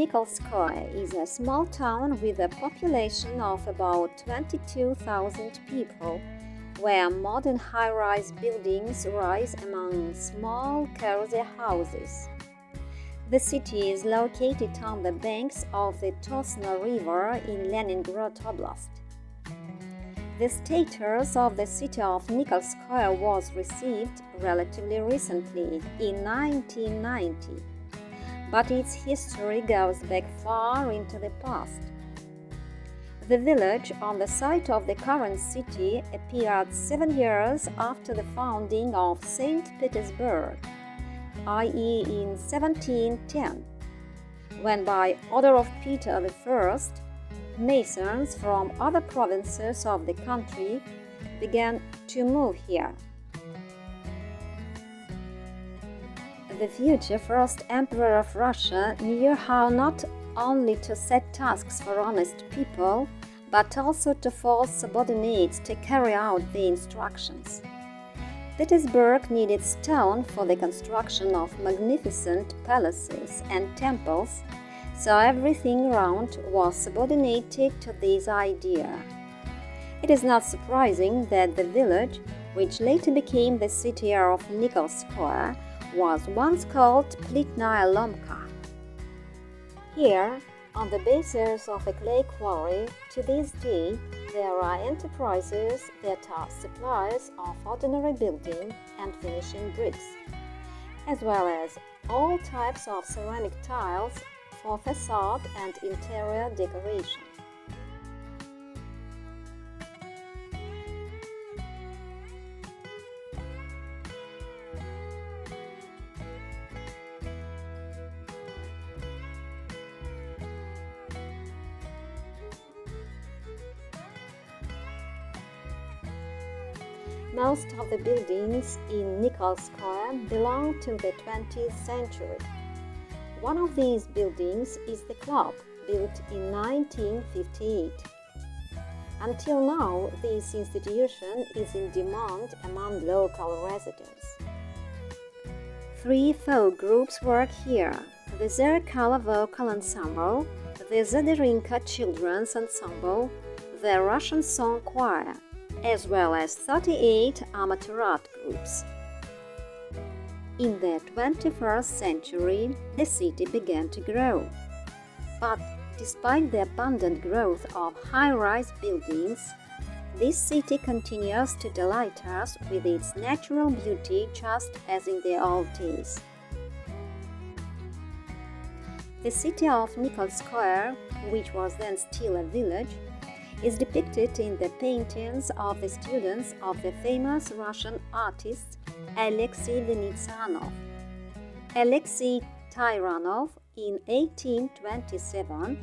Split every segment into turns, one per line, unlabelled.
Nikolskoye is a small town with a population of about 22,000 people, where modern high-rise buildings rise among small cozy houses. The city is located on the banks of the Tosna River in Leningrad Oblast. The status of the city of Nikolskoye was received relatively recently, in 1990, but its history goes back far into the past. The village on the site of the current city appeared 7 years after the founding of St. Petersburg, i.e. in 1710, when by order of Peter I, masons from other provinces of the country began to move here. The future first emperor of Russia knew how not only to set tasks for honest people, but also to force subordinates to carry out the instructions. Petersburg needed stone for the construction of magnificent palaces and temples, so everything around was subordinated to this idea. It is not surprising that the village, which later became the city of Nikolskoye, was once called Plitnaya Lomka. Here, on the basis of a clay quarry, to this day, there are enterprises that are suppliers of ordinary building and finishing bricks, as well as all types of ceramic tiles for facade and interior decoration. Most of the buildings in Nikolskoye belong to the 20th century. One of these buildings is the club, built in 1958. Until now, this institution is in demand among local residents. 3 folk groups work here: the Zerkala Vocal Ensemble, the Zadarinka Children's Ensemble, the Russian Song Choir, as well as 38 amateur art groups. In the 21st century, the city began to grow. But despite the abundant growth of high-rise buildings, this city continues to delight us with its natural beauty just as in the old days. The city of Nikolskoye, which was then still a village, is depicted in the paintings of the students of the famous Russian artist Alexei Venetsanov. Alexei Tyranov, in 1827,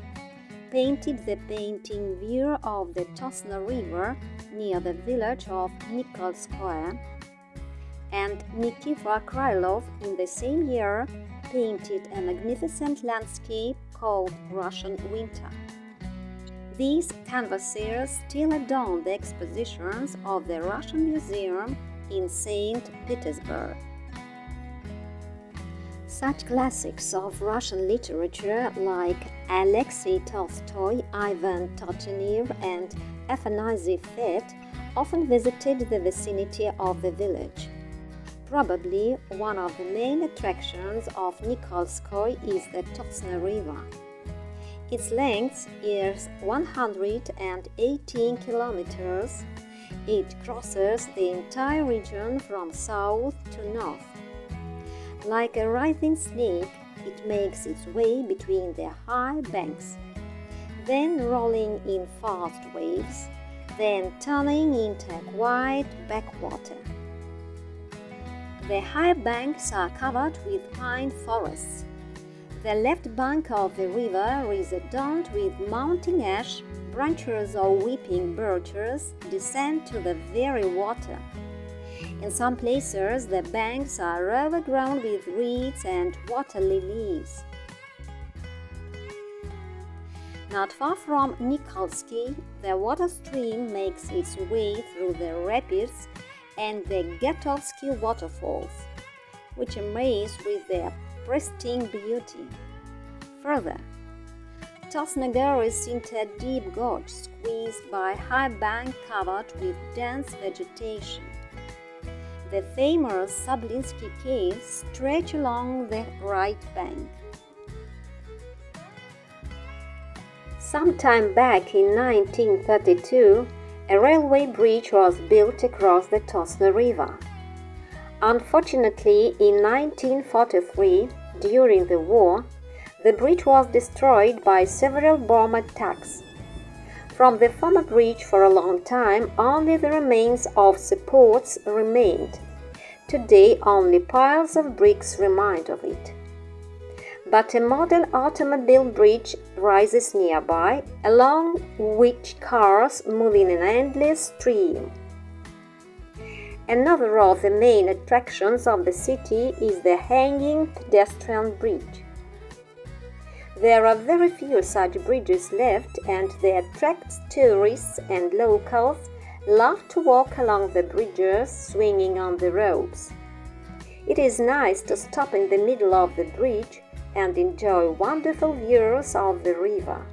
painted the painting View of the Tosna River near the village of Nikolskoye, and Nikita Krylov, in the same year, painted a magnificent landscape called Russian Winter. These canvases still adorn the expositions of the Russian Museum in St. Petersburg. Such classics of Russian literature like Alexei Tolstoy, Ivan Turgenev, and Afanasy Fett often visited the vicinity of the village. Probably one of the main attractions of Nikolskoye is the Tosna River. Its length is 118 kilometers. It crosses the entire region from south to north. Like a writhing snake, it makes its way between the high banks, then rolling in fast waves, then turning into a quiet backwater. The high banks are covered with pine forests. The left bank of the river is adorned with mounting ash. Branches of weeping birches descend to the very water. In some places, the banks are overgrown with reeds and water lilies. Not far from Nikolskoye, the water stream makes its way through the rapids and the Getovsky waterfalls, which amaze with their pristine beauty. Further, Tosnagar is into a deep gorge squeezed by high bank covered with dense vegetation. The famous Sablinsky Caves stretch along the right bank. Sometime back in 1932, a railway bridge was built across the Tosna River. Unfortunately, in 1943, during the war, the bridge was destroyed by several bomb attacks. From the former bridge for a long time, only the remains of supports remained. Today, only piles of bricks remind of it. But a modern automobile bridge rises nearby, along which cars move in an endless stream. Another of the main attractions of the city is the hanging pedestrian bridge. There are very few such bridges left, and they attract tourists, and locals love to walk along the bridges swinging on the ropes. It is nice to stop in the middle of the bridge and enjoy wonderful views of the river.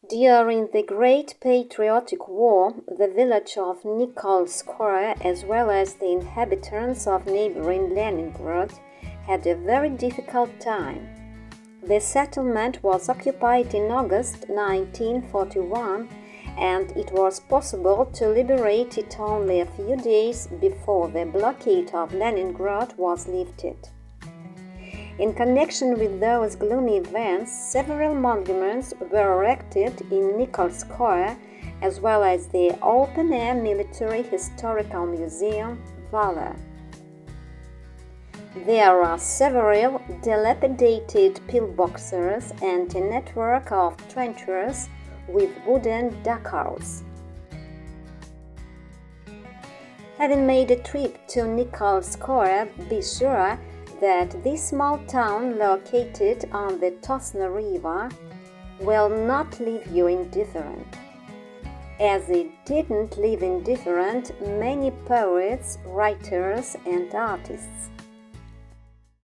During the Great Patriotic War, the village of Nikolskoye, as well as the inhabitants of neighboring Leningrad, had a very difficult time. The settlement was occupied in August 1941, and it was possible to liberate it only a few days before the blockade of Leningrad was lifted. In connection with those gloomy events, several monuments were erected in Nikolskoye, as well as the open-air military historical museum, Valor. There are several dilapidated pillboxes and a network of trenches with wooden dugouts. Having made a trip to Nikolskoye, be sure that this small town located on the Tosna River will not leave you indifferent, as it didn't leave indifferent many poets, writers, and artists.